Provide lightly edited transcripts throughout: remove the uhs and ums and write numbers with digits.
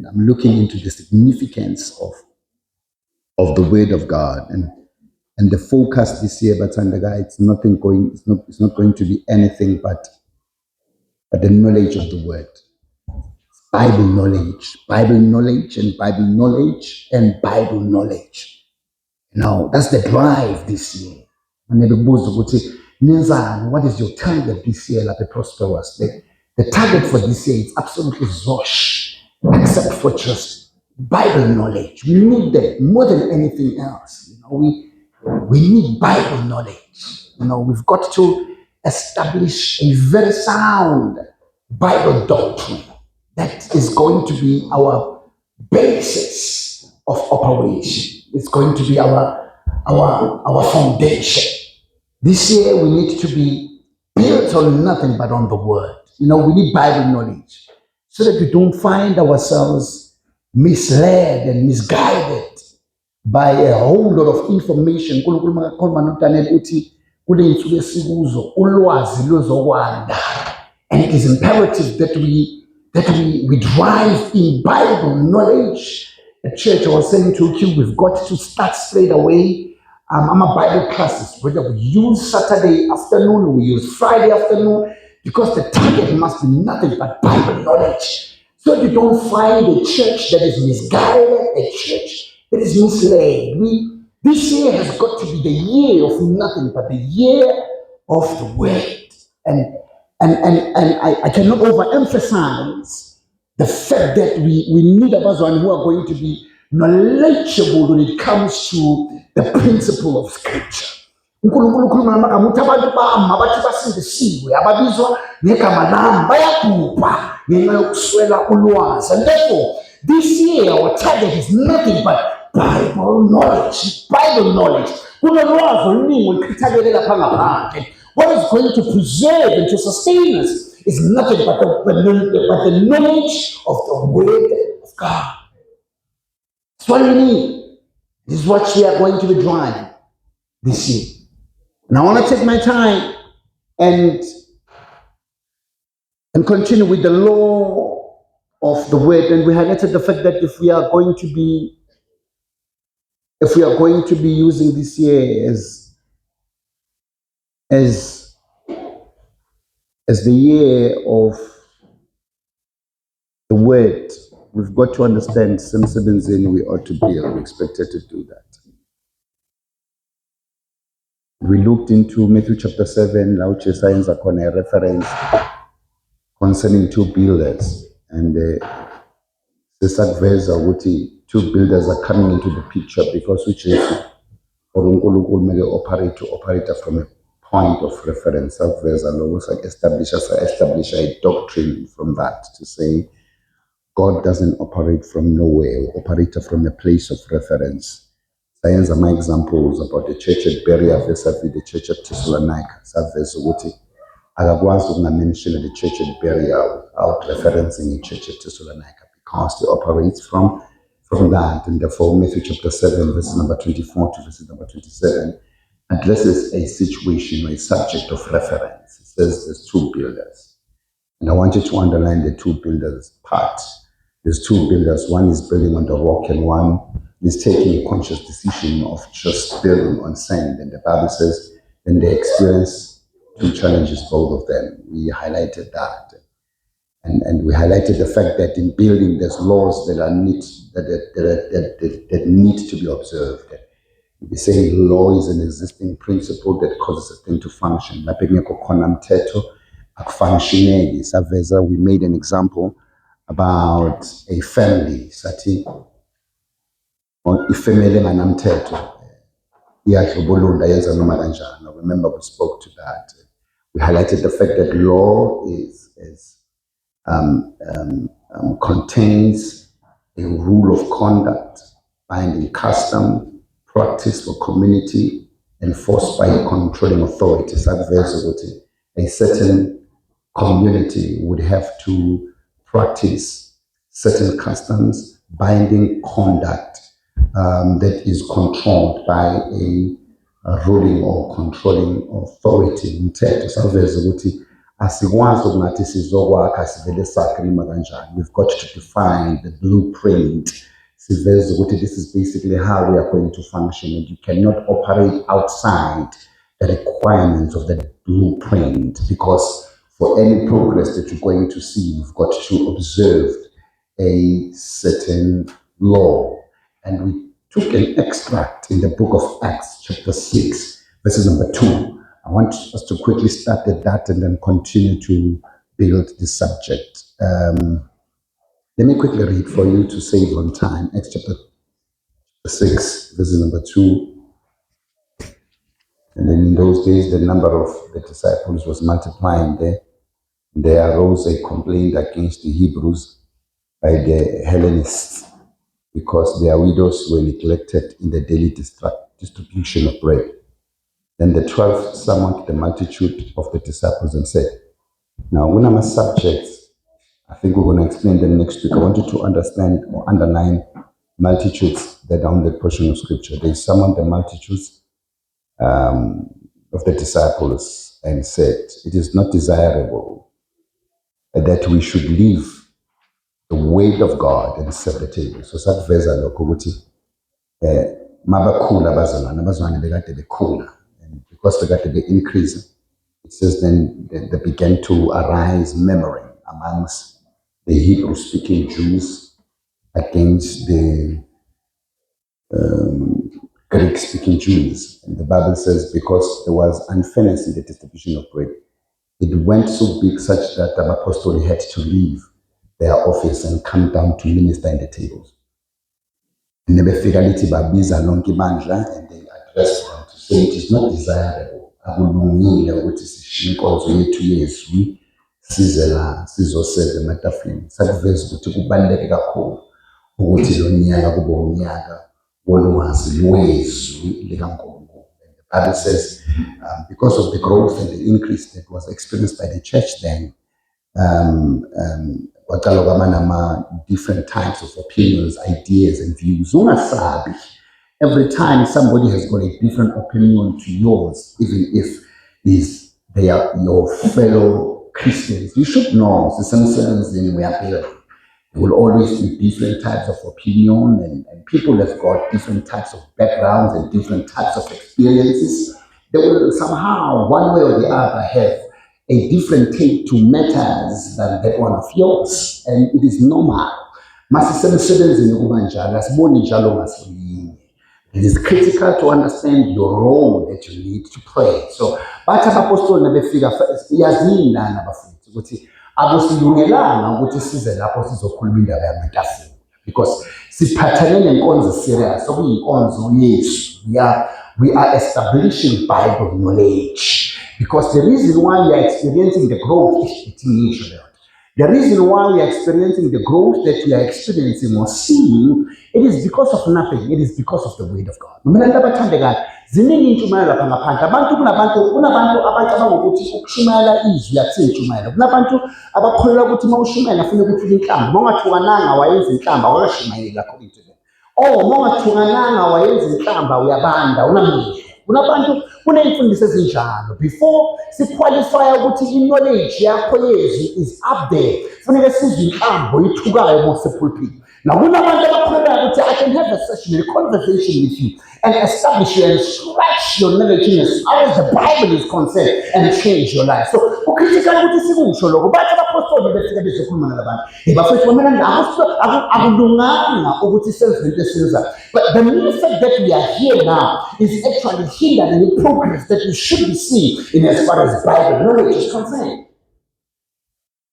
I'm looking into the significance of the Word of God, and the focus this year, but it's not going to be anything but the knowledge of the Word. Bible knowledge, Bible knowledge, and Bible knowledge, and Bible knowledge. That's the drive this year. And then the boss would say, Nenzan, what is your target this year, like the prosperous? The target for this year is absolutely Zosh, except for just Bible knowledge. We need that more than anything else. We need Bible knowledge. We've got to establish a very sound Bible doctrine that is going to be our basis of operation. It's going to be our foundation. This year we need to be built on nothing but on the Word. We need Bible knowledge so that we don't find ourselves misled and misguided by a whole lot of information. And it is imperative that we drive in Bible knowledge. At church, I was saying to you, we've got to start straight away. I'm a Bible classes, whether we use Saturday afternoon or we use Friday afternoon, because the target must be nothing but Bible knowledge. So you don't find a church that is misguided, a church that is misled. This year has got to be the year of nothing but the year of the Word. And I cannot overemphasize the fact that we need a person who are going to be knowledgeable when it comes to the principle of Scripture. uNkulunkulu ukhuluma ngamakamuthi abantu bami abathi basindisiwe ababizwa ngegama lami bayabhubha ngenxa yokuswela ulwazi. And therefore, this year our target is nothing but Bible knowledge. Bible knowledge. Kunolwazi oluningi oluchithakele lapha ngaphandle. What is going to preserve and to sustain us is nothing but the knowledge of the Word of God. That's what we need. This is what we are going to be driving this year. And I want to take my time and continue with the law of the Word. And we highlighted the fact that if we are going to be using this year as the year of the Word, we've got to understand Simsebenzini we ought to be. We're expected to do that. We looked into Matthew chapter 7, now science upon a reference concerning two builders. And the two builders are coming into the picture because which is operate from a point of reference. Establish a doctrine from that to say God doesn't operate from nowhere, we operate from a place of reference. Science are my examples about the church at Berea versus the church at Thessalonica. Akakwazi ukungamention the church at Berea without referencing the church at Thessalonica because it operates from that. And therefore Matthew chapter 7 verse number 24 to verse number 27 addresses a situation or a subject of reference. It says there's two builders. And I want you to underline the two builders part. There's two builders. One is building on the rock and one is taking a conscious decision of just building on sand. And the Bible says then they experience two challenges, both of them. We highlighted that. And we highlighted the fact that in building there's laws that need to be observed. We say law is an existing principle that causes a thing to function. We made an example about a family. Remember we spoke to that. We highlighted the fact that law contains a rule of conduct, binding custom, practice for community, enforced by a controlling authority. A certain community would have to practice certain customs, binding conduct that is controlled by a ruling or controlling authority. asikwazi ukungathi sizokwakha sivele sakhe noma kanjani. We've got to define the blueprint. Siveze ukuthi this is basically how we are going to function, and you cannot operate outside the requirements of the blueprint, because for any progress that you're going to see, you've got to observe a certain law. And we took an extract in the book of Acts, chapter 6, verses number 2. I want us to quickly start at that and then continue to build the subject. Let me quickly read for you to save on time. Acts chapter 6, verses number 2. And then in those days, the number of the disciples was multiplying there. There arose a complaint against the Hebrews by the Hellenists, because their widows were neglected in the daily distribution of bread. Then the 12 summoned the multitude of the disciples and said, now, one of my subjects, I think we're going to explain them next week. I want you to understand or underline multitudes that are on that portion of scripture. They summoned the multitudes of the disciples and said, it is not desirable that we should leave the weight of God and set the table. So sakuveza lokho ukuthi mabakhula abazalwane bekade bekhula, and because bekade be-increase, it says then they began to arise murmuring amongst the Hebrew-speaking Jews against the Greek-speaking Jews. And the Bible says because there was unfairness in the distribution of bread, it went so big such that the apostle had to leave their office and come down to minister in the tables. And they addressed them to say it is not desirable. Akulungile ukuthi sishiye inkonzo yethu yezwi size la sizoseva ematafuleni. Sakuveza ukuthi kubaluleke kakhulu ukuthi lo nyaka kube unyaka wolwazi lwezwi likaNkulunkulu. The Bible says because of the growth and the increase that was experienced by the church then, different types of opinions, ideas, and views. Every time somebody has got a different opinion to yours, even if they are your fellow Christians, you should know the same in we are building. There will always be different types of opinion, and people have got different types of backgrounds and different types of experiences. They will somehow, one way or the other, have a different take to matters than that one of yours, and it is normal. It is critical to understand your role that you need to play. So, bathi abapostoli nabefika yazini lana bafundisi ukuthi akusilungelanga ukuthi size lapho sizokhuluma indaba yamatafula, because siphathane nenkonzo serious okuyinkonzo yesu. We are establishing Bible knowledge, because the reason why we are experiencing the growth is the reason why we are experiencing the growth that we are experiencing or seeing, it is because of nothing. It is because of the word of God. Ziningi intshumayelo lapha ngaphandle. Kunabantu abacabanga ukuthi ukushumayela izwi akusiyo intshumayelo. Kunabantu abakholelwa ukuthi uma ushumayela afuna ukuthi inhlamba. Uma ungathukananga wayenza inhlamba awukashumayeli according to them. Uma ungathukananga wayenza inhlamba uyabanda unamehlo. Kunabantu kuneyimfundiso ezinjalo. Before siqualify ukuthi i-knowledge yakho yezwi is up there, kufanele sizwe inhlambo ithukayo mosepulpit. Now kunabantu abakholelwa ukuthi I can have a session, a conversation with you and establish you and stretch your knowledge in as far as the Bible is concerned and change your life. So ukhritika ukuthi sikusho lokho bathi abapostoli befika bezokhuluma nalabantu bafethu bamela akulunganga ukuthi senze into esenza. But the mere fact that we are here now is actually hindering the progress that we should be seeing in as far as Bible knowledge is concerned.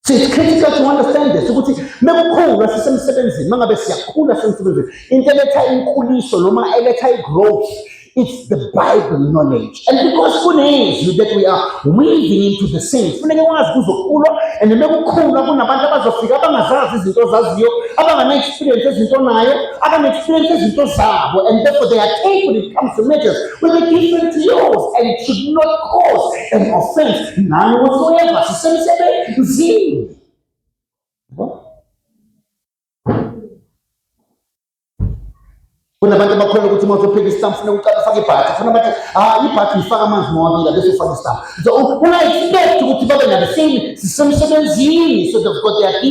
So it's critical to understand this. Ukuthi mekukhula sisemsebenzini mangabe siyakhula sisemsebenzini into eletha inkuliso noma eletha growth, it's the Bible knowledge. And because kunezwi that we are weaving into the saints, funeke wazi kuzokhula, and mekukhula kunabantu abazofika abangazazi izinto zaziyo, abangana experience ezinto nayo, abana experience ezinto zabo, and therefore their take when it comes to matters will be different to yours, and it should not cause an offense none whatsoever. Sisemsebenzini. kunabantu abakholwa ukuthi uma uzopheka isitambu funeka uqale ufake ibhathi, funa bathi ibhathi uyifaka amanzi mawabila bese ufake isitambu. So una-expect ukuthi babe nabo sisemsebenzini, so they've got their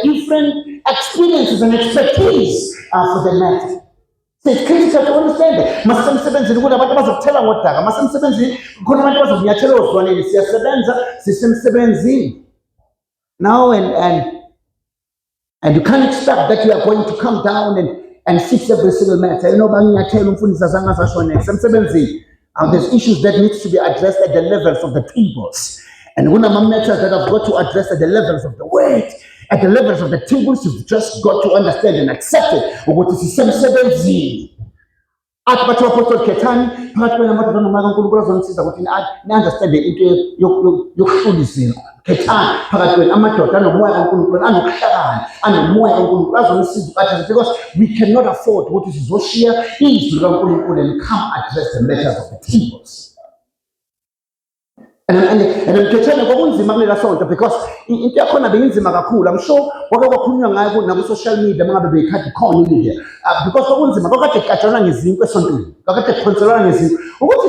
different experiences and expertise for the matter. So it's critical to understand that. Masemsebenzini kunabantu abazokuthela ngodaka, masemsebenzini khona abantu abazokunyathela ozwaneni, siyasebenza sisemsebenzini. Now and you can't expect that you are going to come down and fix every single matter. You know, there's issues that need to be addressed at the levels of the tables. And one of my matters that I've got to address at the levels of the word, at the levels of the tables, you've just got to understand and accept it. What is the same athi bathi apostol Khethani phakathi kwamadoda nomaNkulunkulu azonisiza ukuthi ni-understande into yokuhlula izinto. Khethani phakathi kwenu amadoda anomoya kaNkulunkulu, anokuhlakana, anomoya kaNkulunkulu azonisiza ukuthi because we cannot afford ukuthi sizoshiya izwi likaNkulunkulu and come address the matters of the tables. And Khethani kwakunzima kulela sonto because into yakhona beyinzima kakhulu. I'm sure kwake kwakhulunywa ngayo naku-social media mangabe beyikhathi khona ile because kwakunzima kwakade kugatshelwana ngezinkwa esontweni, kwakade kukhonselwana ngezinkwa ukuthi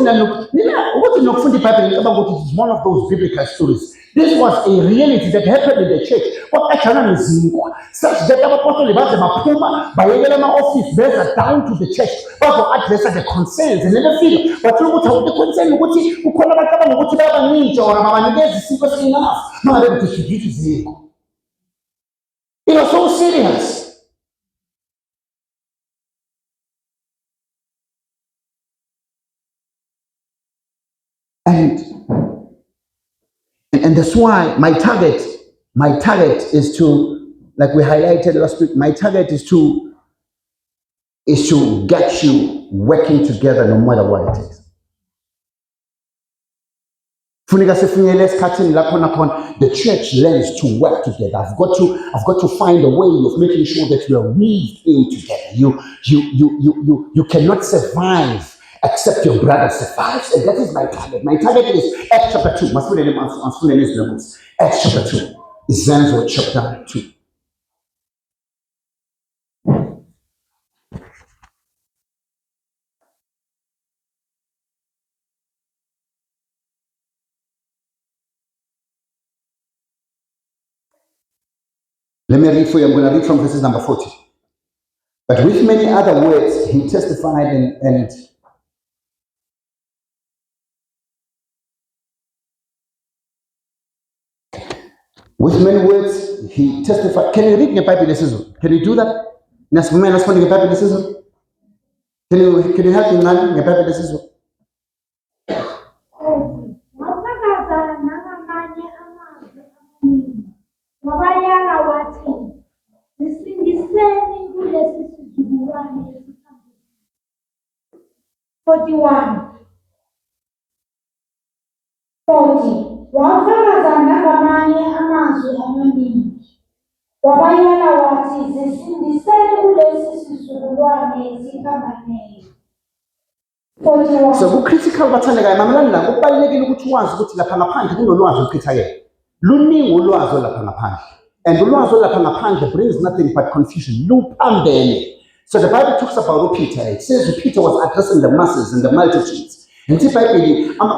ukuthi nokufunda iBhayibheli ngicabanga ukuthi it is one of those biblical stories. This was a reality that happened in the church. Kwakagatshelwana ngezinkwa such that abapostoli baze baphuma bayekela ama-office beza down to the church bazo-addressa the concerns and befika bathola ukuthi awuthi concern ukuthi kukhona abacabanga ukuthi bayabanintsha or mabanikeza isikho esi-enough mangabe kudistribute izinkwa. It was so serious. And that's why my target is to, like we highlighted last week, my target is to get you working together no matter what it is. The church learns to work together. I've got to find a way of making sure that we are weaved in together. You cannot survive except your brother survives, and that is my target. My target is Acts chapter 2. Acts chapter 2. Zenzo chapter 2. Let me read for you. I'm going to read from verses number 40. But with many other words, he testified and with many words, he testified. Can you read in the Bible decision? Can you do that? Can you help me in the Bible decision? Wabayala wathi nisindiseni kulesi sizukulwane 41 wafakaza ngamanye amazwi amaningi wabayala wathi zisindiseni kulesi sizukulwane siphambaneyo. 41 So critical bathandekayo mamelani la kubalekile ukuthi wazi ukuthi lapha ngaphandle kunolwazi oluchithakele. Luningi ulwazi lapha ngaphandle, and ulwazi lapha ngaphandle brings nothing but confusion. Luphambene. So the Bible talks about Peter. It says Peter was addressing the masses and the multitudes. And the Bible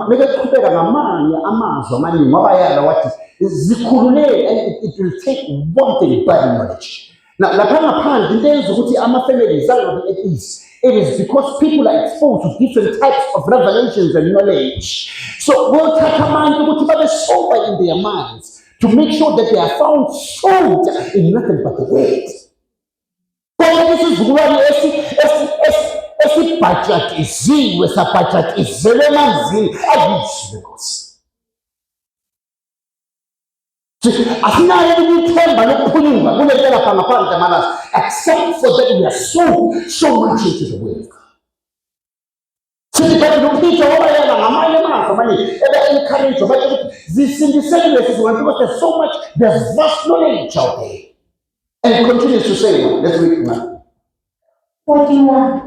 mekaqhubeka ngamanye amazwi amaningi wabayala wathi zikhululeke, and it will take one thing, Bible knowledge. Now lapha ngaphandle into eyenza ukuthi ama-families angabi at ease. It is because people are exposed to different types of revelations and knowledge. So we'll take a mind to be sober in their minds to make sure that they are found sold in nothing but the word. This is really budget is Z with a budget is Zelemanzi Abis. Except for that we are so much into the word of God. So the Bible Peter encourage this in the same because there's so much, there's vast knowledge out there. And it continues to say, let's read now. 41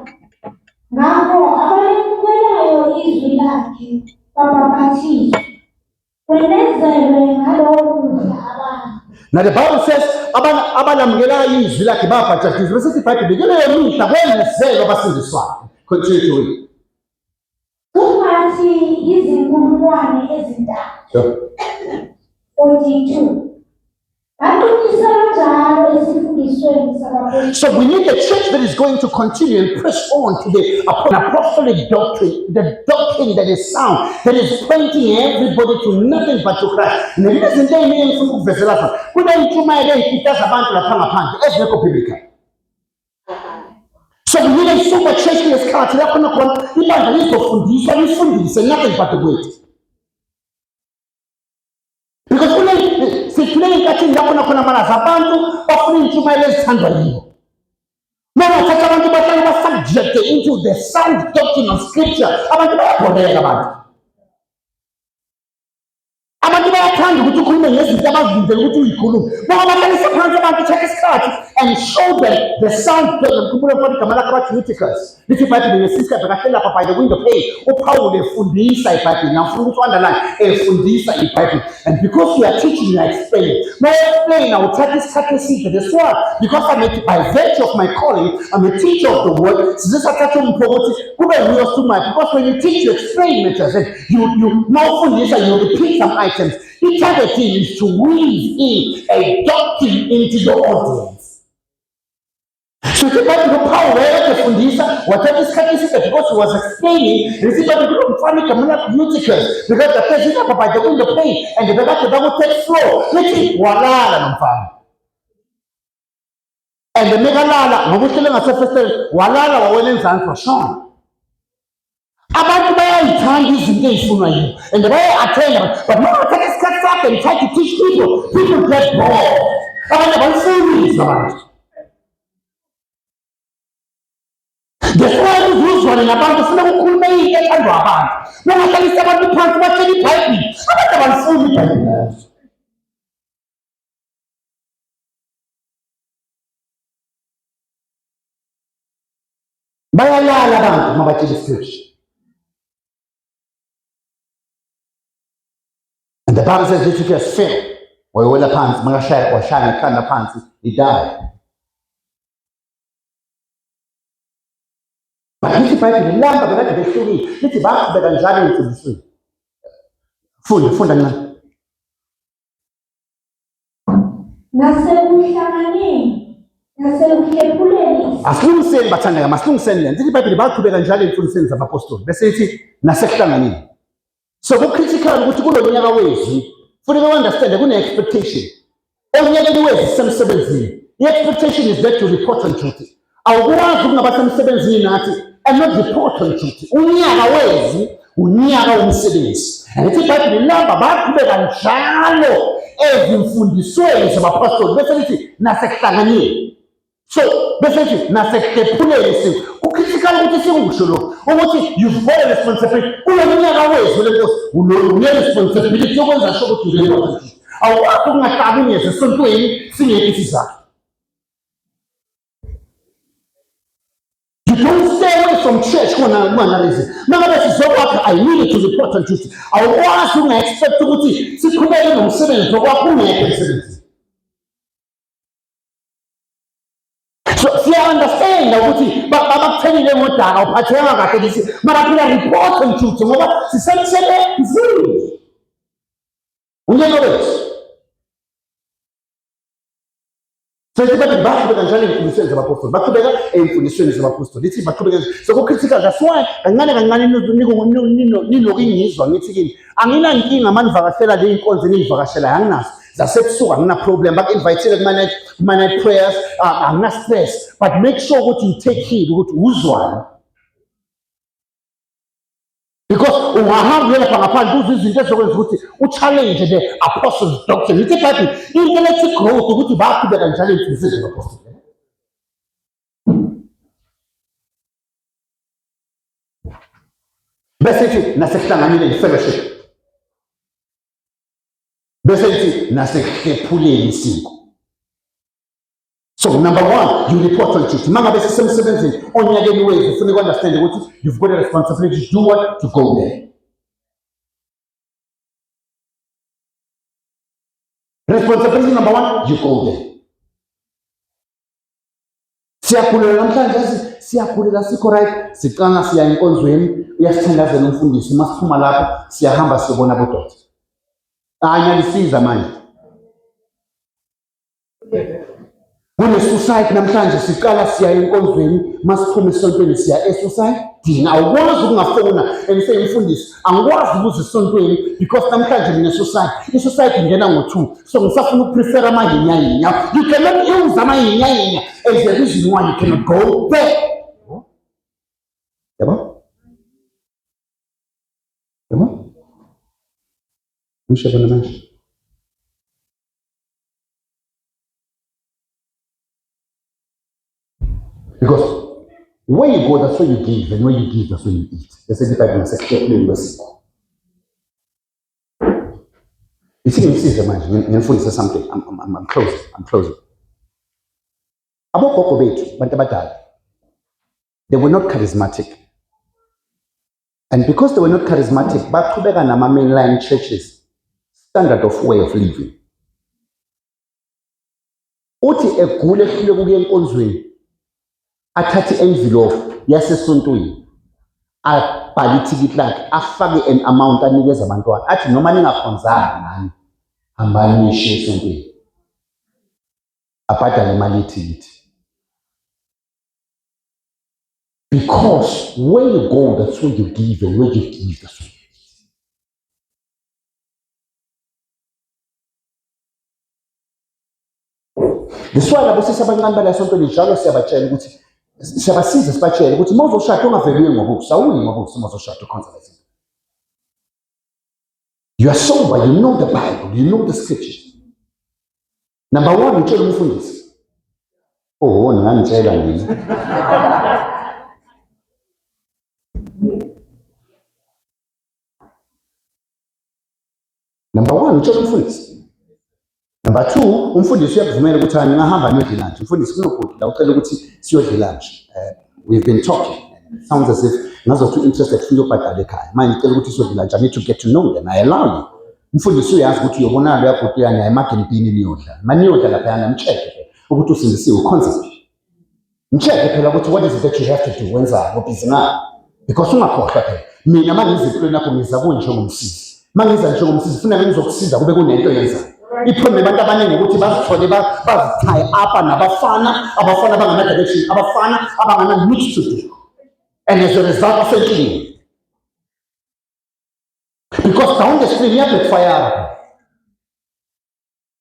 ngakho abalemukelayo izwi lakhe babhaphathizwe kwenezelwe ngalokudla abantu. Now the Bible says, abalamukelayo izwi lakhe babhapatizwa. Bese iBhayibheli kuleyo mihla kwenezelwa abasindiswayo. Continue to read. Kungathi izinkulungwane ezintathu. 42. So we need a church that is going to continue and press on to the apostolic doctrine, the doctrine that is sound, that is pointing everybody to nothing but to Christ. So we need a super church in this country. Nothing but the word. Because sikuleyo kathini lapho nakhona manje abantu bafuna intshumayelo ezithandwa yibo. Noma thatha abantu bahlale basubject into the sound doctrine of scripture, abantu bayabhoreka abantu. Abantu bayathanda ukuthi ukhulume ngezinto abazindlela ukuthi uyikhulume. Ngoba bahlalisa phansi abantu thatha isikhathi and show them the sound doctrine. Ngikhumbula mfana igama lakhe bathi Eutychus. Lithi iBhayibheli ngesikhathi bekahle lapha by the window pane uPaul efundisa iBhayibheli. Ngifuna ukuthi underline efundisa iBhayibheli. And because we are teaching, you are explaining. Now explain, I will take this eside. That's why, because by virtue of my calling, I'm a teacher of the word. Because when you teach, you explain matters. You now you repeat some items. The target is to weave in a doctrine into your audience. So the Bible power fundisa whatever is because he was explaining Eutychus because the person up by the window pane and the double take flow. Let's see, and the megalala, Mamuslim surface, walala wawelen for Sean. About the way I turn this in case and the way I tell them, but now I take cut up and try to teach people. People get bored. I never see this. That's why I was running about the slow cool may get a robot. No one can say about the part what any type me. I never saw me like that. By a lot about the scripture. And the Bible says Eutychus fell. Or whether pants, Marashai, or Shiny kind of pants, he died. But this is the lamp that they show me. This is back to the Ganjani to the street. Full and Aslung sen batanga, Maslung sen, and this Bible about to the Ganjani full sense of apostle. They say it, Nasektanani. So, what critical would go in other ways? For you to understand, they're going to expectation. Only other ways, some 17. The expectation is that to report on duty. I'll go on about some 17 and not report on duty. Only other ways, only other incidents. And it's about the number about the Ganjalo. Every full soil of apostle, definitely, Nasektanani. So, basically, Nasek Pule critical you've got a responsibility. Responsibility you don't stay away from church when I'm analyzing. Now that is what I needed to report on duty. I was going to expect to see. See, could I even say to what we so, see, I understand now, but I'm telling them what I'm but I'm going to report on truth. So, what? See, some say that is zero. We know this. So, it's about the back to the Angelic Commission of Apostles. Back to the Commission of Apostles. This is back to the so critical. That's why I'm going that's it, so I'm not problem. But invite you manage prayers, I'm not stressed. But make sure what you take heed, what usual. Because we have challenge the apostles' doctrine. You take that intellectual growth to go to back to the challenge the apostles. Basically, na fellowship. Basically, so number one, you report on duty. Mama, this is some 17. Only again way, if you understand what you've got a responsibility to do what? To go there. Responsibility number one, you go there. Siyagulela namhlanje siyagulela sikho right siqala siya enkonzweni uyasithandazela umfundisi masiphuma lapho siyahamba siyobona abododa anyalisiza manje Kune-suicide namhlanje siqala siya enkonzweni masiphuma esontweni siya e-suicide dina awukwazi ukungafona and say umfundisi angikwazi ukuza esontweni because namhlanje ngine-suicide i-suicide ingena ngo-2 so ngisafuna ukuprefera amahinyahinya you cannot use amahinyahinya as the reason why you cannot go there yabo umshebona manje because where you go, that's where you give, and where you give, that's where you eat. That's the Bible says, you see, this is man. Something. I'm closing. I'm closing. About Kokobet, Bantabata, they were not charismatic, and because they were not charismatic, back to Begana mainline churches standard of way of living. Uti egule file kuye enkonzweni. Athathe envelope yasesontweni abhale ithikithi lakhe afake an amount anikeza abantwana athi noma ningakhonzanga nani hambani nishiye esontweni abhadale imali ithikithi because where you go that's where you give and where you give that's where you eat. This why labo sesabancane bala esontweni njalo siyabatshela ukuthi siyabasiza sibatshele ukuthi mawuzoshada ungaveliwe ngobuso awuyi ngobuso mawuzoshada uconservative. You are sober, you know the Bible, you know the scriptures. Number 1, utshela umfundisi. Oh, ngangitshela nini. Number 1, utshela umfundisi. Number 2, umfundisi uyakuvumela ukuthi ngingahamba ngiyodla lunch. Umfundisi kunokudla la ucela ukuthi siyodla lunch. We've been talking. It sounds as if ngazo too interested feel ubhadala ekhaya. Manje ngicela ukuthi siyodla lunch. I need to get to know them. I allow you. Umfundisi uyazi ukuthi uyobona lo yakho yani ayimagempini niyodla. Maniyodla lapha yana mcheck ukuthi usindisiwe concept. Mcheck phela ukuthi what is it that you have to do wenza ubhizi na? Because ungakhohlwa phela. Mina manje izimpilo nakho ngiza kunje ngomsizi. Mangiza nje ngomsizi ufuna ngizokusiza kube kunento yenzayo. Iphome abantu abaningi ukuthi bazithole bazithaye apha nabafana abangana-direction abafana abangana-which to do and as a result basenkingeni because down the street iyabackfire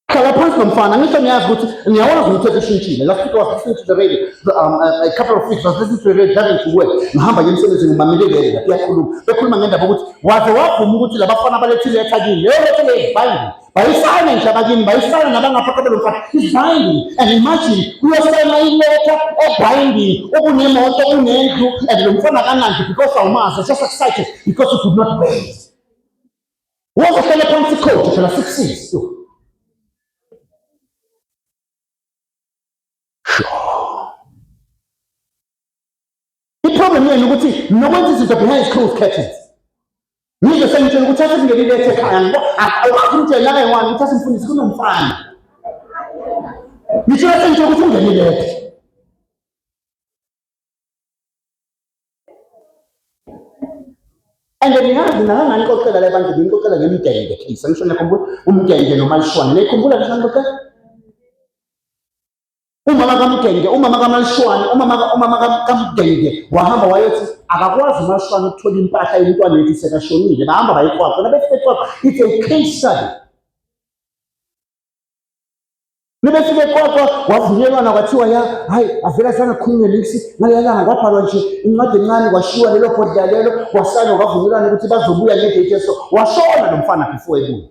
hlala phansi nomfana ngisho niyazi ukuthi niyawazi umthetho ushintshile last week I was listening to the radio a couple of weeks I was listening to the radio driving to work ngihamba nje emsebenzini ngimamelele lapha iyakhuluma bekhuluma ngendaba ukuthi waze wavuma ukuthi labafana abalethile ethakini lethele binding bayisayina nje abakini bayisayina nabangaphakathi lomfana is binding and imagine uyosayina iletter ebinding ubunemoto unendlu and lo mfana kanandi because awumazi just excited because you could not wait wazohlala phansi coach phela 6 iproblem yenu ukuthi nokwenza izinto behind closed curtains. Ngize sengitshela ukuthi athi ngelilete ekhaya awukazi umtshela naye ukuthi asimfundisi kunomfana. Ngitshela sengitshela ukuthi ungelilete. And then niyazi nangani kokucela le bantu ngikocela ngemidenge case. Angisho nakho umdenge nomalishwane. Nayikhumbula ngisho umama kaMalishwane, umama kaMdenge wahamba wayethi akakwazi uMalishwane ukuthola impahla yomntwana wethu sekashonile bahamba bayiqwaqwa nabefike eqwaqwa it's a case study nabefike eqwaqwa wavunyelwana kwathiwa ya hayi avela sana khulunywe liksi ngalelanga kwabhalwa nje incwadi encane kwashiwa lelo bhodla lelo wasana kwavunyelwana ukuthi bazobuya ngedate so washona lo mfana before ebuya.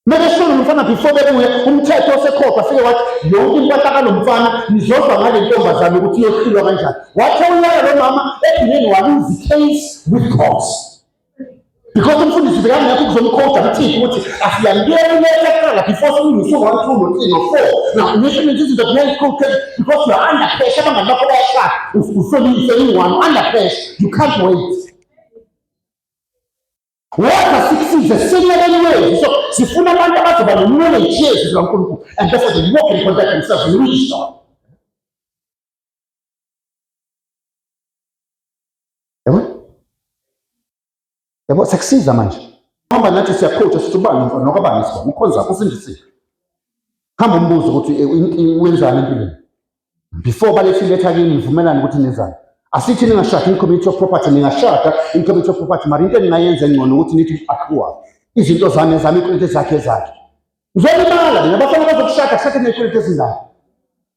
Mekeshona umfana before bebuye umthetho osekhopha afike wathi yonke impahla kalomfana nizozwa ngale ntombazana ukuthi iyohlulwa kanjani. Wathi uyala lo mama ebhineni waluzi case with cause. Because umfundisi bekami yakho kuzomkhoda ukuthi asiyangena lesekala before singise 1 2 no 3 no 4. Now initially this is the grand school because you are under pressure abangani bakho bayashaka usolise in1 under pressure you can't wait. What has succeeded is senior anyway. So, sifuna abantu abazoba knowledge yethu kaNkulunkulu and therefore they walk and conduct themselves in wisdom. Yabo sekusiza manje. Hamba nathi siyacoach sithi ubani nokabani sibona ukhonza kusindisile. Hamba umbuzo ukuthi wenzani empilweni. Before balethe letha kini nivumelana ukuthi nenzani. Asithi ningashada in community of property ningashada in community of property mara into engingayenza engcono ukuthi nithi akhuwa. Izinto zami ikweleti zakhe zakhe. Ngizolimala ngiyabafana bazokushada kushada nekweleti ezindala.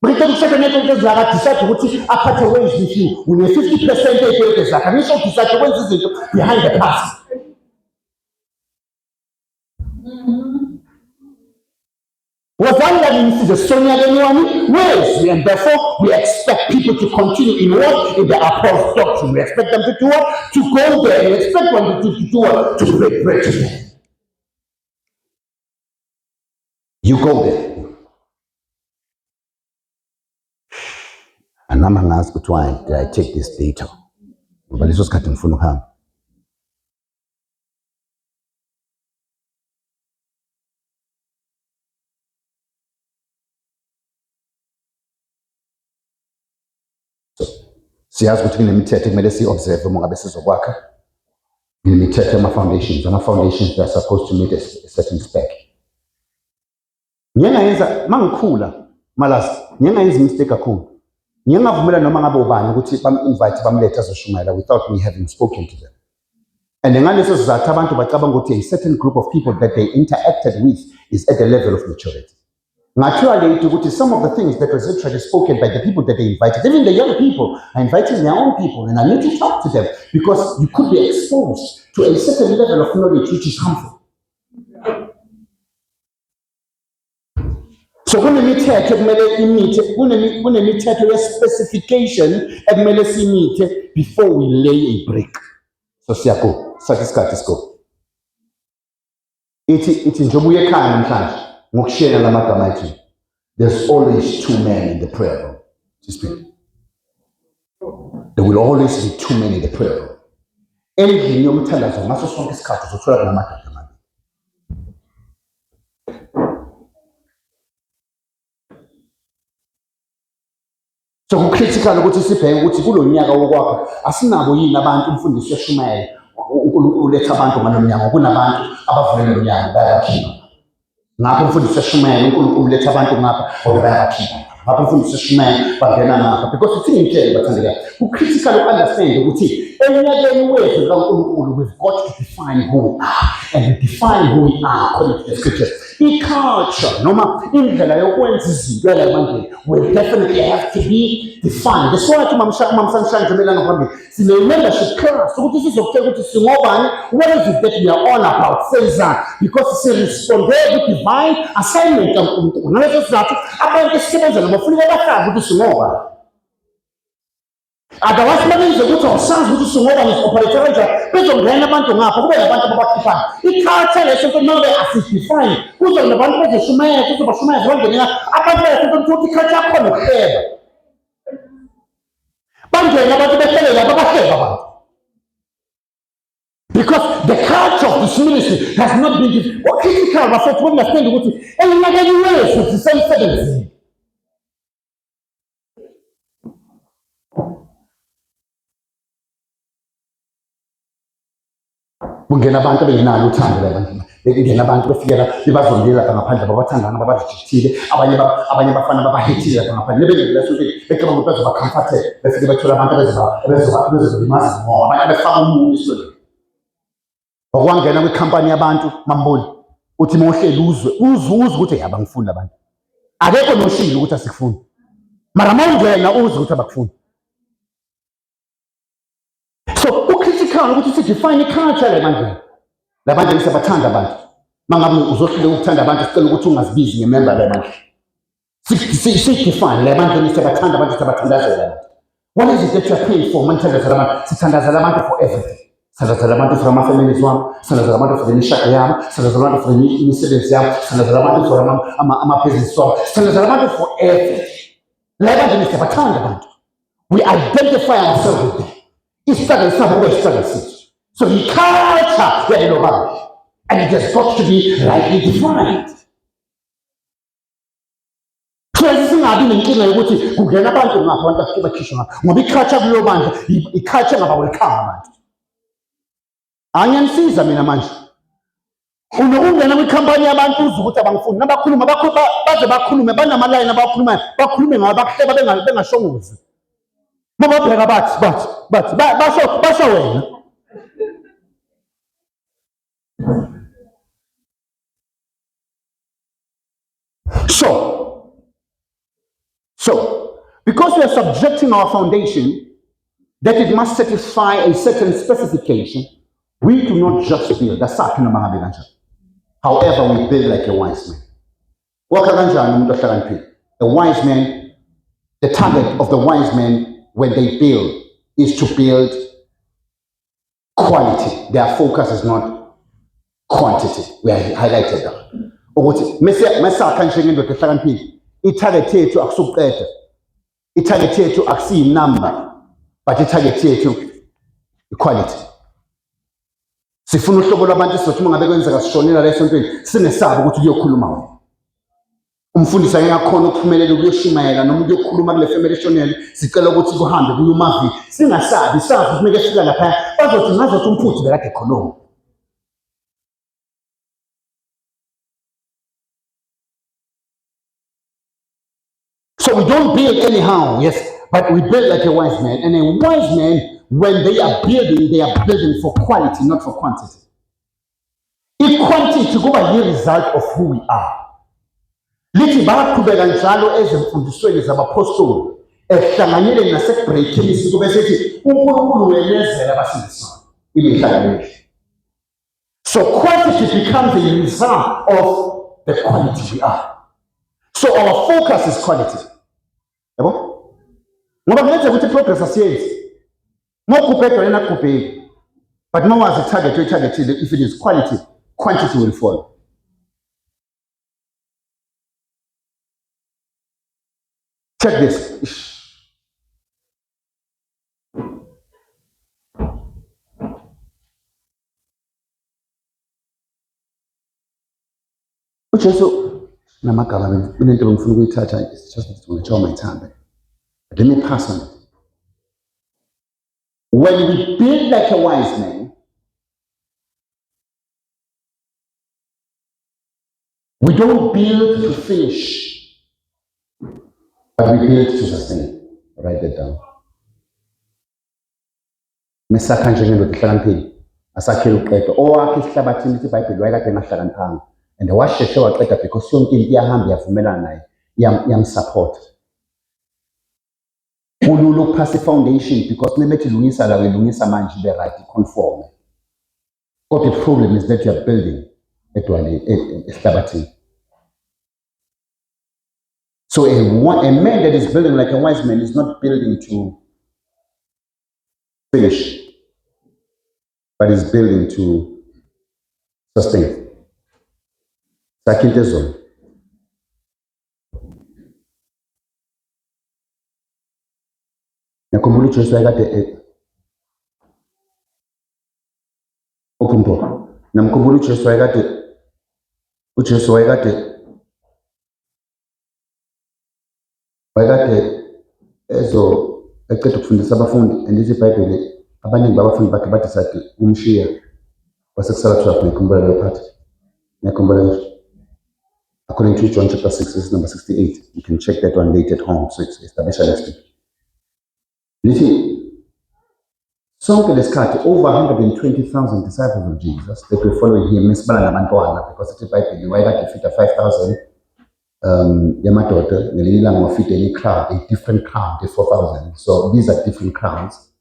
Mrito kushada nekweleti ezindala decide ukuthi aphathe ways with you. Une 50% yekweleti zakhe. Ngisho decide ukwenza izinto behind the past. Ways, and therefore we expect people to continue in what? In the apostles' doctrine. We expect them to do what? To go there. We expect them to do what? To break bread together. You go there. And I'm going to ask why did I take this data? But this was cutting from him. Siyazi ukuthi kunemithetho kumele si-observe uma ngabe sizokwakha. Kunemithetho ama-foundations. Ama-foundations they are supposed to meet a certain spec. Ngiyengayenza mangikhula malazi ngiyengayenza mistake kakhulu. Ngiyengavumela noma ngabe ubani ukuthi bam-invite bamlethe azoshumayela without me having spoken to them. And ngaleso sizathu abantu bacabanga ukuthi a certain group of people that they interacted with is at the level of maturity. Naturally, some of the things that was literally spoken by the people that they invited, even the young people are inviting their own people, and I need to talk to them because you could be exposed to a certain level of knowledge which is harmful. So when we a specification before we lay a brick. So siyako, satisfied go. It's in Jobuye Khan. There's always two men in the prayer room. There will always be two men in the prayer room. Anything you tell us, maso sonke isikhathi uzothola namadoda amabili. So kucritical ukuthi sibheke ukuthi kulo nyaka wokwakha asinabo yini abantu umfundisi yeshumayela uNkulunkulu uletha abantu ngalomnyaka kunabantu abavulele lomnyaka bayakhipha. Ngapho umfundisi yeshumayela uNkulunkulu uletha abantu ngapha ngoba bayakhipha. Ngapho umfundisi yeshumayela bangena ngapha because it's in bathandeka. Kucritical understand ukuthi enyakeni wethu kaNkulunkulu we've got to define who we are and we define who we are according to the scriptures. I-culture noma indlela yokwenza izinto yamanje will definitely have to be defined. That's why umamsanshane Jamela ngaphambili sine membership class ukuthi sizokutshela ukuthi singobani, what is it that we are all about, senzani, because siresponde to divine assignment kaNkulunkulu. Ngaleso sizathu abantu esisebenza nabafuna bahlazi ukuthi singobani. Otherwise mabenze ukuthi awusazi ukuthi singoba ngi-operate kanjani bezongena abantu ngapha kube nabantu ababakhiphayo. I-culture lesonto manje asidefine kuze nabantu bezoshumayela kuze bashumayele bangenela abantu besonto ukuthi i-culture yakhona ukuhleba. Bangena abantu behlele lapha bahleba abantu. Because the culture of this ministry has not been given. What critical bafethu understand ukuthi eminyakeni wethu sisemsebenzini. Kungena abantu bengenalo uthando labantu. Bekungena abantu befikela bebazondela lapha ngaphandle babathandana babajithile abanye bafana babahethile lapha ngaphandle lebengela ukuthi becabanga ukuthi bazoba comfortable befike bethola abantu bezolimaza ngoba abanye befaka umuntu isizwe. Okwangena kwikhampani yabantu mamboni uthi mohleli uzwe ukuthi yaba ngifuni abantu. Akekho noshilo ukuthi asikufuni. Mara mawungena uzwe ukuthi abakufuni. So ucritical ukuthi sidefine i-culture manje. Labantu lisabathanda abantu. Mangabe uzohlule ukuthanda abantu sicela ukuthi ungazibizi ngemember labantu. Sidefine labantu lisabathanda abantu sisabathandazela abantu. What is it that you are praying for? Manthandazela abantu. Sithandazela abantu for everything. Sithandazela abantu for ama-families wabo, sithandazela abantu for imishado yabo, sithandazela abantu for imisebenzi yabo, sithandazela abantu for ama-business wabo, sithandazela abantu for everything. Labantu lisabathanda abantu. We identify ourselves with them. Istruggle sabo struggle sethu. So the culture yalobani, and it has got to be rightly defined. So singabi nenkinga yokuthi kungena abantu ngapha abantu bafike bakhishwe ngapha ngoba i-culture kulobandla i-culture ngaba welcome abantu. Angiyanisiza mina manje. Unokungena kwikhampani yabantu uzwe ukuthi abangifuni nabakhuluma baze bakhulume banamalayini abakhulumayo bakhulume ngayo bakuhleba bengashongozi. Bababheka bathi basho wena. So, because we are subjecting our foundation that it must satisfy a certain specification, we do not just build. That's sakina mahabiranja. However, we build like a wise man. A wise man, the target of the wise man when they build is to build quality. Their focus is not quantity. We have highlighted that. I-target yethu akusuqeda. I-target yethu akusiyi number, but i-target yethu equality. Sifuna uhlobo lwabantu sizothi ngabe kwenzeka sishonela la esontweni sinesaba ukuthi kuyokhuluma wena. Umfundisi ayakhona ukuphumelela ukuyoshimayela noma ukuyokhuluma kule family eshonele sicela ukuthi kuhambe kuye umavi singasabi sazi kumele sifika lapha bazothi ngazothi umfuthu bekade ekhonoma. So we don't build anyhow, yes, but we build like a wise man. And a wise man, when they are building for quality, not for quantity. Quantity to go by the result of who we are. Lithi bayaqhubeka njalo ezimfundisweni zabapostoli ehlanganyele nasebreakini sikube sithi uNkulunkulu welezela abasindiswayo imihla. So quantity becomes the result of the quality we are. So our focus is quality. Yabo? Ngoba ngeze ukuthi progress asiyenzi. Mokuphetwa yena kuphi. But no one's target if it is quality, quantity will follow. Check this. uJesu namagama benento ngifuna ukuyithatha just ngitsho mayithanda. Let me pass on it. When we build like a wise man, we don't build to finish, but we build to sustain. Write that down. Mesakha njengento ehlakaniphile asakhela uqedwa owakhe isihlabathini lithi iBhayibheli wayekade engahlakaniphanga and washeshe waqeda because yonke into iyahamba yavumelana naye yamsupport. Kulula ukuphasa i-foundation because nebethi lungisa la welungisa manje ibe right conform. But the problem is that you are building esihlabathini. So a man that is building like a wise man is not building to finish, but is building to sustain. Sakintezon. Nakumbula uJesu wayekade ophumbo. Namkhumbula uJesu wayekade eqeda ukufundisa abafundi and ithi iBhayibheli abaningi babafundi bakhe bathi sathi umshiya wasekusala 12 ngikhumbula leyo part. Ngiyakhumbula according to John chapter 6 verse number 68. You can check that one later at home, so it's established next week. Lithi sonke lesikhathi over 120,000 disciples of Jesus that were following him mesibala nabantwana because ithi iBhayibheli wayekade ifita 5,000 yamadoda ngelinye ilanga wafita any crowd, a different crowd, the 4,000. So these are different crowds.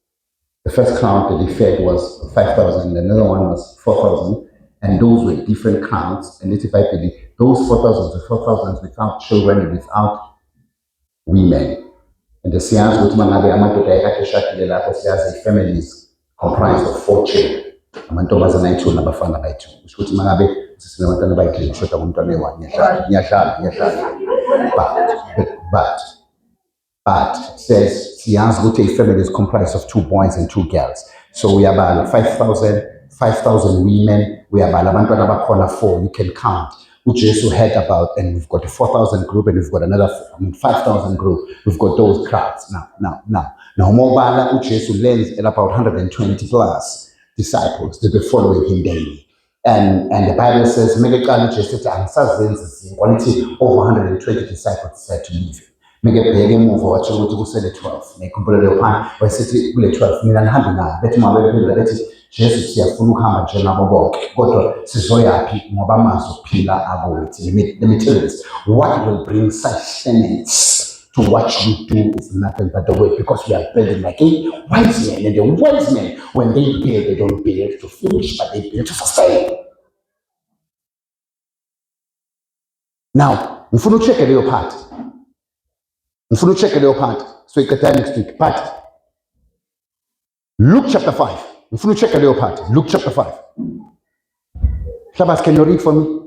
The first crowd that they fed was 5,000, another one was 4,000, and those were different crowds. And if I believe those 4,000 to 4,000 without children and without women. And the Sians would a families comprised of 4 children. But says Sians would a family is comprised of 2 boys and 2 girls. So we have about 5,000 women. We have about 4. You can count. Which also had about, and we've got a 4,000 group, and we've got another 5,000 group. We've got those crowds now. Mobile, which also lands at about 120 plus. disciples. They were following him daily. And the Bible says, over 120 disciples decided to leave him. Mekebheke emuva watsho ukuthi kusele 12 nekhumbula leyo phana wayesithi kule 12 mina nihambe naye bethi mabephendula bethi Jesu siyafuna ukuhamba njengabo bonke kodwa sizoyaphi ngoba amazi okuphila akuthi. Let me tell you this, what will bring sustenance to what we do is nothing but the word, because we are building like a wise man, and the wise men, when they build, they don't build to finish, but they build to sustain. Now, if you check your part, so you can tell next week. But Luke chapter 5. If you check your part, Luke chapter 5. Shabas, can you read for me?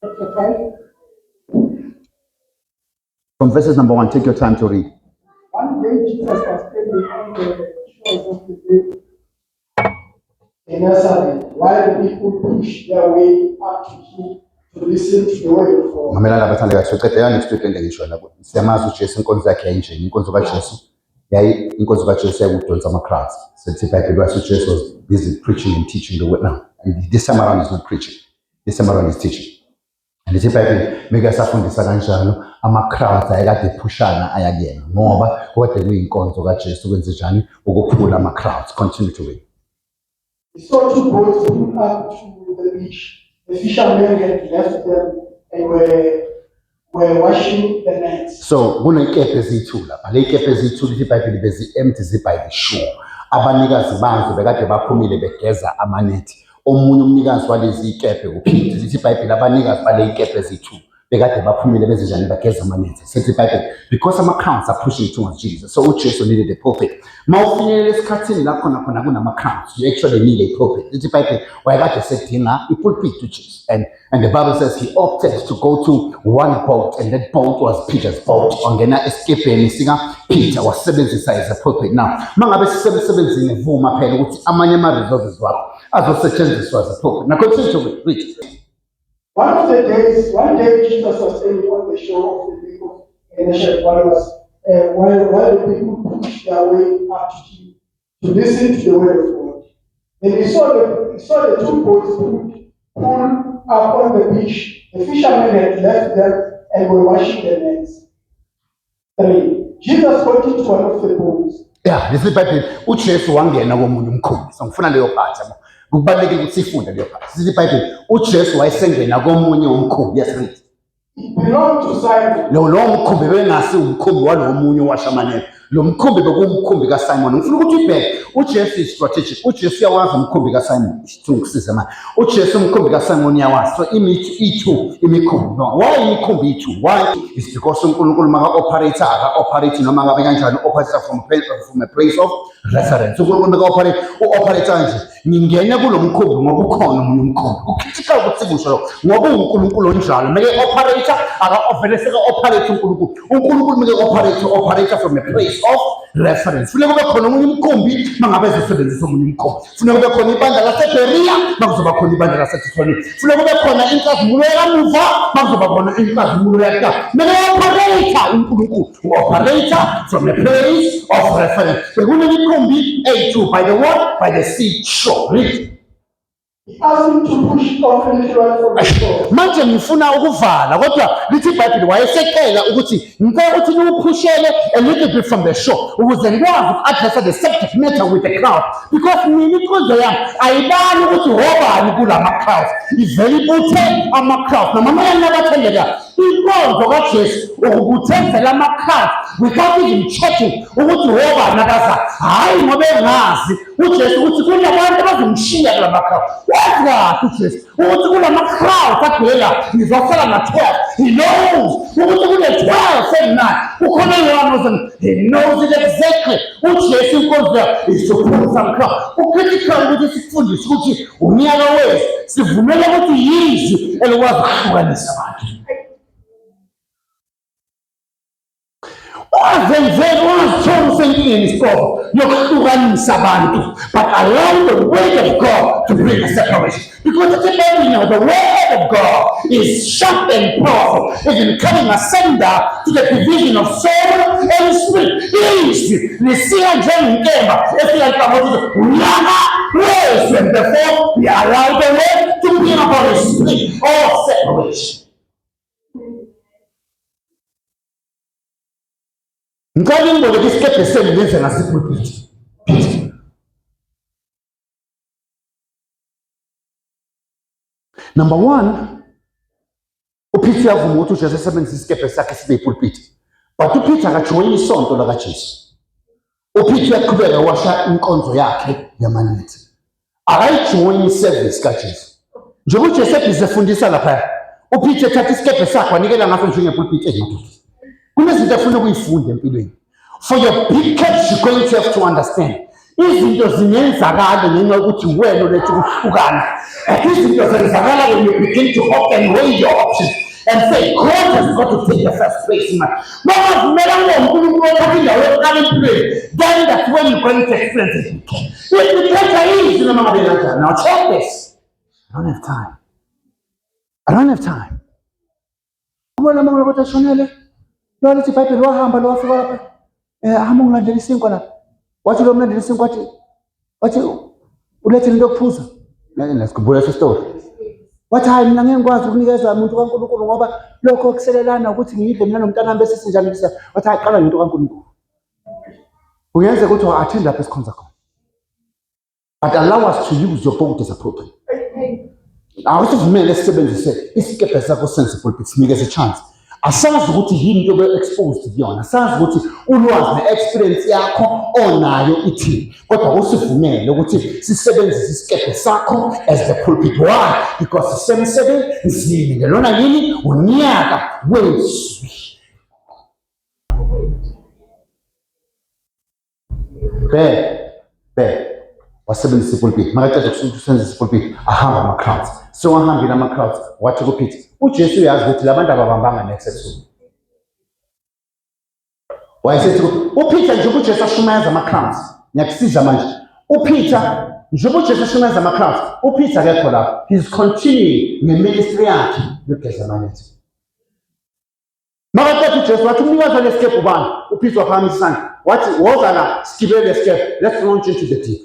Chapter 5. From verses number 1, take your time to read. One day Jesus was standing on the shores of the lake in Nazareth, while the people pushed their way up to him to listen to the word of God. Mamelana abathandekayo sicela next week lento ngisho lapho. Siyamazi uJesu inkonzo yakhe yayinjeni. Inkonzo kaJesu inkonzo kaJesu yayikudonsa ama-crowds. Sithi iBhayibheli wathi uJesu was busy preaching and teaching the word now. And this time around is not preaching. This time around is teaching. And lithi iBhayibheli meke asafundisa kanjalo ama-crowds ayekade ephushana ayakuyena ngoba kodwa kuyinkonzo kaJesu kwenze njani ukuphula ama-crowds. Continue to read. He saw two boats pulled up to the beach. The fishermen had left them and were washing the nets. So kuney'kebhe eziyithu lapha. Le y'kebhe eziyithu lithi iBhayibheli bezi-empty by the shore. Abanikazi bazo bekade baphumile begeza amanethi. Omunye umnikazi walezi y'kebhe uPeter. Lithi iBhayibheli abanikazi bale y'kebhe eziyithu bekade baphumile bezenjani bageza amanethi. Sithi iBhayibheli because ama-crowds are pushing towards Jesus. So uJesu needed a pulpit. Mawufinyelela esikhathini la khona kunama-crowds, you actually need a pulpit. Lithi iBhayibheli wayekade esedinga i-pulpit to Jesus. And the Bible says he opted to go to one boat, and that boat was Peter's boat. Ongena esikebheni sika Peter wasebenzisa as a pulpit. Now, mangabe sisebenzini vuma phela ukuthi amanye ama-resources wakho azosetshenziswa as a pulpit. Now continue to read. One day Jesus was standing on the shore of the lake of Gennesaret while the people pushed their way up to him to listen to the word of God. Then he saw the two boats pulled up on the beach. The fishermen had left them and were washing their nets. 3. Jesus got into one of the boats. Yeah, this is iBhayibheli uJesu wangena komunye umkhumbi. So ngifuna leyo part yabo. Kubalulekile ukuthi sifunde leyo part. This is iBhayibheli uJesu wayesengena komunye umkhumbi. Yes, read. It belonged to Simon. Lo mkhumbi bengasi umkhumbi walomunye washamanela. Lo mkhumbi bekuwumkhumbi kaSimon. Ngifuna ukuthi ubheke uJesu is strategic. uJesu uyawazi umkhumbi kaSimon. Isithungisize manje. uJesu umkhumbi kaSimon uyawazi. So imikhumbi. Why imikhumbi ithu? Why? It's because uNkulunkulu operate noma ngabe kanjani operator from a place of reference. uNkulunkulu operate kanje. Ngingena kulo mkhumbi ngoba ukhona umunye umkhumbi. Ukhithika ukuthi kusho lo ngoba uNkulunkulu onjalo. Meke operator vele seka operate uNkulunkulu. uNkulunkulu meke operator from a place of reference. Funeka kube khona omunye umkhumbi mangabe ezosebenzisa omunye umkhumbi. Funeka kube khona ibandla laseBeria makuzoba khona ibandla laseThessalonike. Funeka kube khona inkazimulo yakamuva makuzoba khona inkazimulo yakudala. Meke operator uNkulunkulu. Operator from a place of reference. Bekunemikhumbi eyithu by the what? By the seashore. Read. He asked him to push off a little while from the shore. Manje ngifuna ukuvala kodwa lithi iBhayibheli wayesekela ukuthi ngicela ukuthi niwuphushele a little bit from the shore ukuze ngikwazi uku-addressa the subject matter with the crowd, because mina inkonzo yami ayibani ukuthi wobani kulama-crowds, ivele ibuthe ama-crowds noma amanye abathandekayo. Inkonzo kaJesu ukubuthenzela ama-crowds without even checking ukuthi wobani akazayo. Hhayi ngoba engazi uJesu ukuthi kunabantu abazomshiya kulama-crowds. Wazi kahle uJesu ukuthi kulama-crowds agcwela ngizosala na-12. He knows ukuthi kune-12 semnani ukhona yona. He knows it exactly. uJesu inkonzo yakhe isophulisa ama-crowd. Ucritical ukuthi sikufundise ukuthi unyaka wethu sivumele ukuthi yizwi elikwazi ukuhlukanisa abantu. Wazithola usenkingeni isiphofu yokuhlukanisa abantu, but allow the word of God to bring a separation. Because it's about, the word of God is sharp and powerful. It's becoming a sender to the division of soul and spirit. Please, Nisia John Kemba, if you are praise and therefore we allow the word to be about the spirit of separation. Ngani mbona kisikepe sengenze nasipulpiti. Number one, uPeter yavuma ukuthi uJesu esebenzisa isikepe sakhe sibe ipulpiti. But uPeter akajoyini isonto lakaJesu. uPeter yaqhubeka washa inkonzo yakhe yamanethi. Akayijoyini service kaJesu. Njengoba uJesu ebizefundisa lapha, uPeter ethatha isikepe sakhe wanikela ngaso njengepulpiti ezimadoda. Kunezinto efuna ukuyifunda empilweni. For your big catch, you're going to have to understand. Izinto zingenzakala ngenxa ukuthi wena ulethe ukuhlukana. Izinto zenzakala when you begin to open weigh your options and say, God has got to take the first place, man. Then that's when you're going to experience it. Now check this. I don't have time. I don't have time. Lord, it's a paper, Wahamba, Lord, among the Sinkola. What you don't listen, what you let him do Pusa. Let's go to the store. What time Nangan was when you guys are Mutuanko over local Xelana, what's in the name of Dana Bessis and Janissa, what I call into Uncle. We have to go to attend up as consequence. But allow us to use your boat as appropriate. I was just made less to say, it's kept as a sensible, it's me as a chance. Asazi ukuthi yini into be exposed kuyona, asazi ukuthi ulwazi ne-experience yakho onayo ithini, kodwa usivumele ukuthi sisebenzise isikepe sakho as the pulpit. Why? Because sisemsebenzini ngelona yini unyaka wezwi. Wasebenzisa ipulpit, makaqeda ukusebenzisa ipulpit ahamba ama-crowds. So ahambile ama-crowds wathi kuPeter, uJesu uyazi ukuthi labantu ababambanga next. Wayesethi uPeter njengoba uJesu ashumayeza ama-crowds, ngiyakusiza manje. uPeter njengoba uJesu ashumayeza ama-crowds, uPeter akekho lapho. He's continuing ngeministry yakhe yokugeza amanethi. Makaqeda uJesu wathi umnikazi walesikepe ubani? uPeter waphakamisa isandla wathi woza la sigibele lesikepe, let's launch into the deep.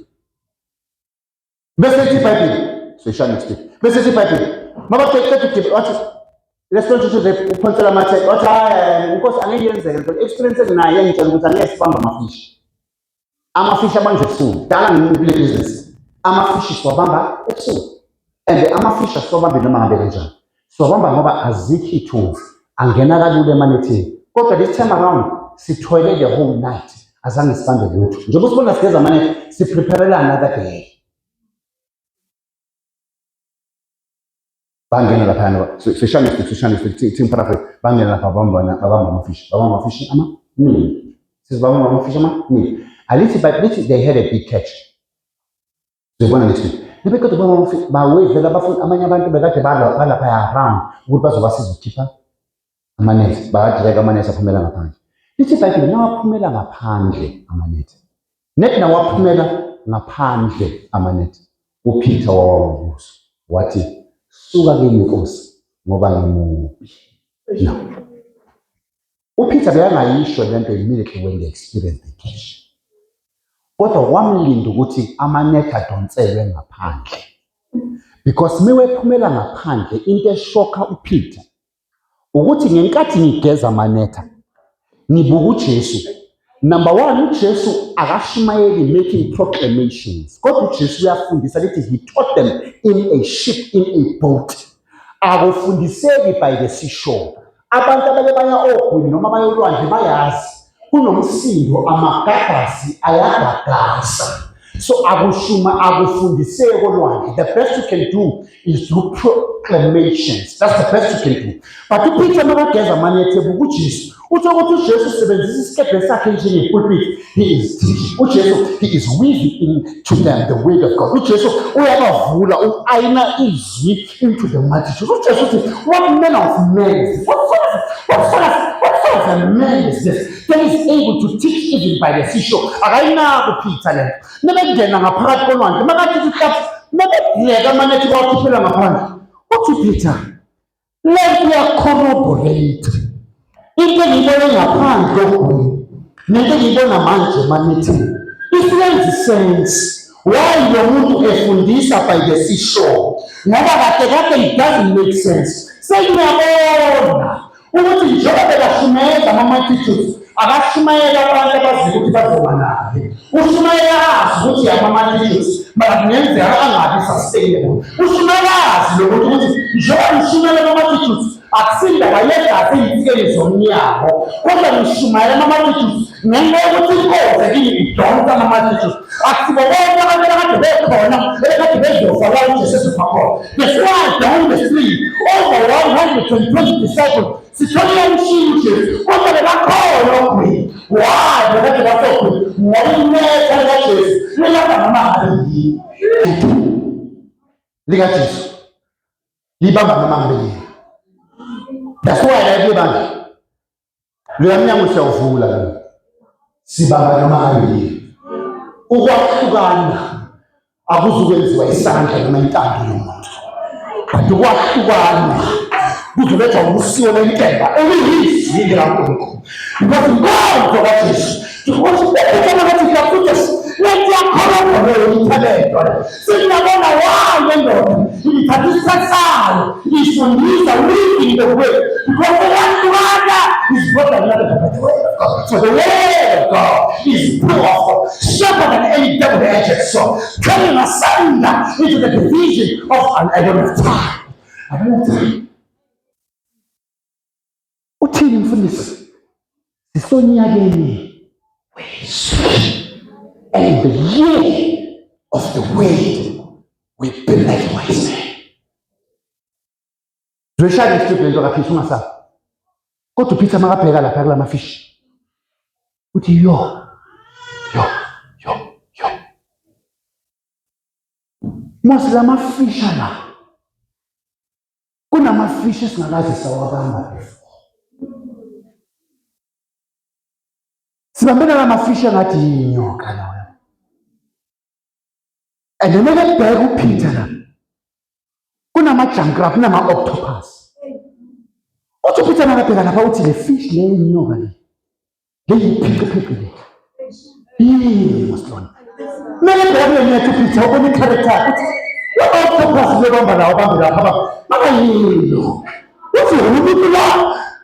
Bese ethi iBhayibheli, seshaya next week. Bese ethi iBhayibheli, mabaqeda ukugibela wathi let's launch into the uphonsela amathe wathi hayi inkosi angeke yenzeke lento. Experience enginayo yangitshela ukuthi angeke sibambe amafishi. Amafishi abanje ebusuku, dala ngimile business. Amafishi siwabamba ebusuku. And amafishi siwabambe noma ngabe kanjani. Siwabamba ngoba azikho ithuzi, angena kalula emanetheni. Kodwa this time around sithoyile the whole night. Azange sibambe lutho. Njengoba sibona sigeza amanethi, sipreparela another day. Bangena laphana seshane team paraphrase bangena lapha babamba amafishi amaningi sizibamba amafishi amaningi alithi but they had a big catch. Zibona next week nebekade bawevela abafundi amanye abantu bekade balapha around ukuthi bazobasiza ukukhipha amanethi bayadireka amanethi aphumela ngaphandle. Lithi iBhayibheli nawaphumela ngaphandle amanethi net nawaphumela ngaphandle amanethi uPeter wawabuza wathi suka kimi Nkosi ngoba ngimubi. No. uPeter bekangayisho lento immediately when they experienced the catch. Kodwa wamlinda ukuthi amanethi adonselwe ngaphandle. Because mewephumela ngaphandle into eshoka uPeter ukuthi ngenkathi ngigeza amanethi ngibuka uJesu. Number one, uJesu akashumayeli making proclamations. Kodwa uJesu uyafundisa lithi he taught them in a ship, in a boat. Akufundiseki by the seashore. Abantu abake baya ogwini noma bayolwandle bayazi kunomsindo amagagasi ayagagasa. So akufundiseki olwandle. The best you can do is do proclamations. That's the best you can do. But uPeter makageza amanethi ebuka uJesu. Uthi uJesu usebenzisa isikepe sakhe njengepulpit. He is teaching. uJesu, he is weaving into them the word of God. uJesu uyabavula ayina izwi into the multitude. uJesu uthi, what manner of man is this? What sort of a man is this that is able to teach even by the seashore? Akayinako uPeter lento. Nebengena ngaphakathi kolwandle, makathi mebedleka amanethi wakhuphela ngaphandle uthi Peter le nto iyacorroborate into engiyibone ngaphandle ogwini nento engiyibona manje manethini isiyenza isense why lo muntu efundisa by the seashore ngoba kade it doesn't make sense sengiyabona ukuthi njengoba bekashumayela ama-multitudes akashumayela abantu abaziyo ukuthi bazoma naye ushumayela azi ukuthi ama-multitudes kungenzeka angabi sustainable ushumayela azi lokuthi njengoba ngishumayela ama-multitudes akusindaba yegazi ey'nsikeni zomnyango kodwa ngishumayela ama-multitudes ngenxa yokuthi inkoze kini idonsa ama-multitudes akusibo bonke abantu akade bekhona ekade bezofa la ujesu ezofa khona that's why down the street over 120 disciples sithola umshini ujesu kodwa bebakhona ogwini why bekade basogwini ngoba inetha likajesu lilapha noma yini likajesu libamba noma yini. That's why everybody lo mnyango siyawuvula lo sibamba noma yini ukwahlukana akuzukwenziwa isandla noma intando yomuntu kanti ukwahlukana kuzoletha usiko lenkemba eliyizwi likaNkulunkulu because inkonzo kaJesu ukuthi bekhetha ukuthi yakuthi lento yakhona ithalento sinabona wayo ndoda ithatha isathayo ifundisa living the way because ukwahlukana is not another way of God. So the word of God is powerful, sharper than any double-edged sword, cutting asunder into the division of an element of time. Uthini mfundisi? Sisonyakeni wezwi. And in the year of the word, we build like wise men. Zoshaya isitudio into kaphisha ungasaba. Kodwa uPeter makabheka lapha kula mafishi. Uthi yo. Mase la mafisha la. Kunamafishi singakaze sawabamba before. Sibambela la mafisha ngathi yinyoka lawa. And then makabheka uPeter la. Kunamajangra, kunama-octopus. Uthi uPeter makabheka lapha uthi le fish le yinyoka le. Leyiphiciphici le. Yini masilona. Makabheka kule nyethu uPeter ubona i-character yakhe. Octopus lebamba lawo bambe lapha makayilo. Uthi umuntu la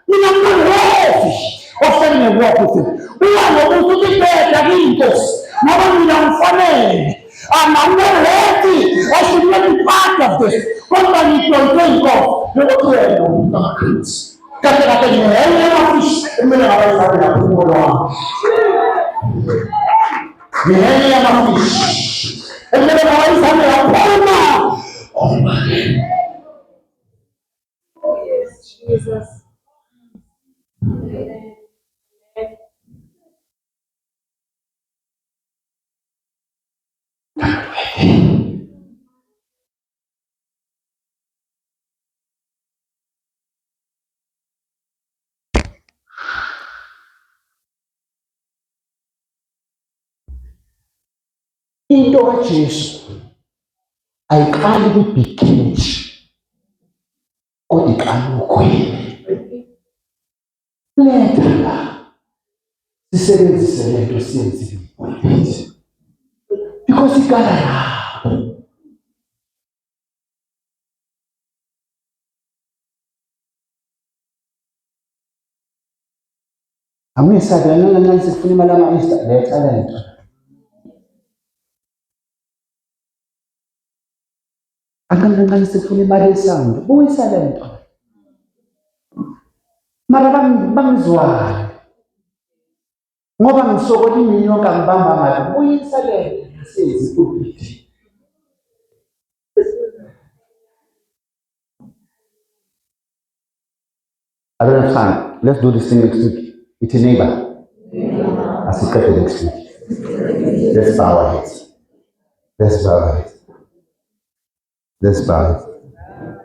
mina ngiyrefi ofane walk with him. Uyangokuthi ukibheka kuyinkosi ngoba mina ngifanele. I'm not ready. I should not be part of this. Kodwa ngiyonke inkosi lokuthi wena ungakhutsi. Kade ngiyena amafishi kumele ngabayizali lapho umolo wami. Ngiyena amafishi. Kumele ngabayizali lapho. Oh my. Oh yes, Jesus. Into kaJesu ayiqali kwi-big cage kodwa iqala ukhwini. Letha la sisebenzise lento siyenzile impulpit because iqala lapho. Angisabe nana sifuna imali ama-Easter letha lento. Akancane sifuna imali esando buyisa lento. Mara bangizwayo ngoba ngisokola iminyoka ngibamba ngayo buyisa lento sezipulpit. I don't have time. Let's do this thing next week. It's a neighbor. As we cut next week. Let's bow our heads. Let's bow our heads. Let's bow our heads.